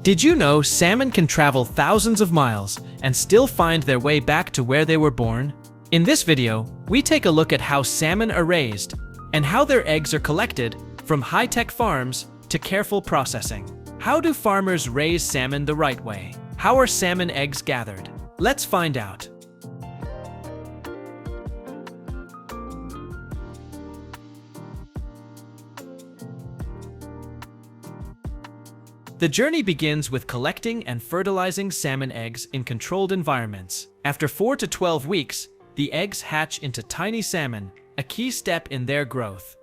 Did you know salmon can travel thousands of miles and still find their way back to where they were born? In this video, we take a look at how salmon are raised and how their eggs are collected from high-tech farms to careful processing. How do farmers raise salmon the right way? How are salmon eggs gathered? Let's find out. The journey begins with collecting and fertilizing salmon eggs in controlled environments. After 4 to 12 weeks, the eggs hatch into tiny salmon, a key step in their growth.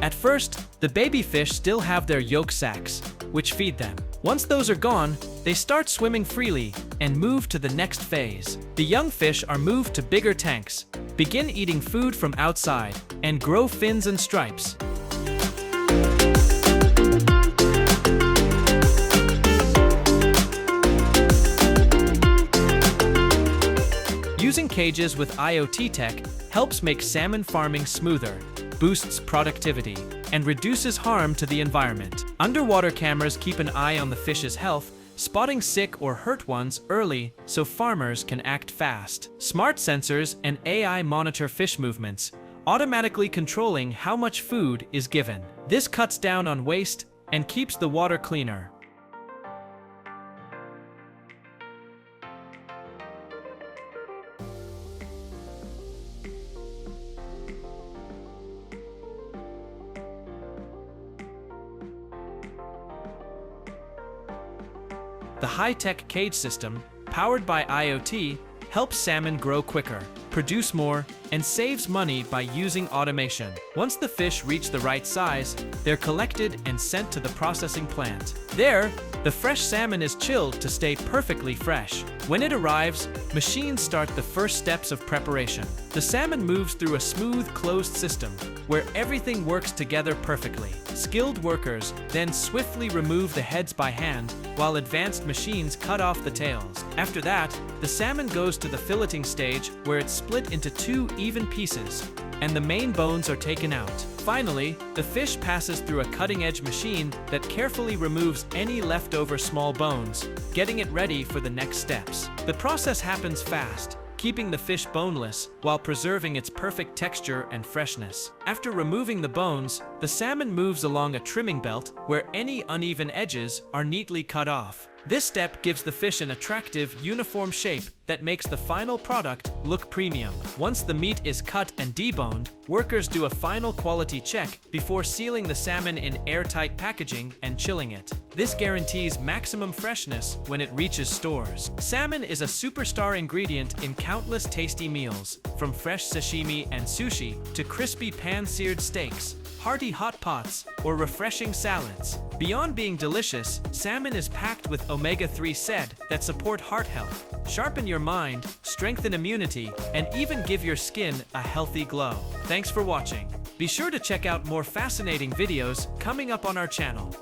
At first, the baby fish still have their yolk sacs, which feed them. Once those are gone, they start swimming freely and move to the next phase. The young fish are moved to bigger tanks, begin eating food from outside, and grow fins and stripes. Using cages with IoT tech helps make salmon farming smoother, boosts productivity, and reduces harm to the environment. Underwater cameras keep an eye on the fish's health, spotting sick or hurt ones early so farmers can act fast. Smart sensors and AI monitor fish movements, automatically controlling how much food is given. This cuts down on waste and keeps the water cleaner. The high-tech cage system, powered by IoT, helps salmon grow quicker, produce more, and saves money by using automation. Once the fish reach the right size, they're collected and sent to the processing plant. There, the fresh salmon is chilled to stay perfectly fresh. When it arrives, machines start the first steps of preparation. The salmon moves through a smooth, closed system where everything works together perfectly. Skilled workers then swiftly remove the heads by hand, while advanced machines cut off the tails. After that, the salmon goes to the filleting stage where it's split into 2 even pieces, and the main bones are taken out. Finally, the fish passes through a cutting-edge machine that carefully removes any leftover small bones, getting it ready for the next steps. The process happens fast, keeping the fish boneless while preserving its perfect texture and freshness. After removing the bones, the salmon moves along a trimming belt where any uneven edges are neatly cut off. This step gives the fish an attractive, uniform shape that makes the final product look premium. Once the meat is cut and deboned, workers do a final quality check before sealing the salmon in airtight packaging and chilling it. This guarantees maximum freshness when it reaches stores. Salmon is a superstar ingredient in countless tasty meals, from fresh sashimi and sushi to crispy pan-seared steaks, hearty hot pots, or refreshing salads. Beyond being delicious, salmon is packed with omega-3 said that support heart health, sharpen your mind, strengthen immunity, and even give your skin a healthy glow. Thanks for watching. Be sure to check out more fascinating videos coming up on our channel.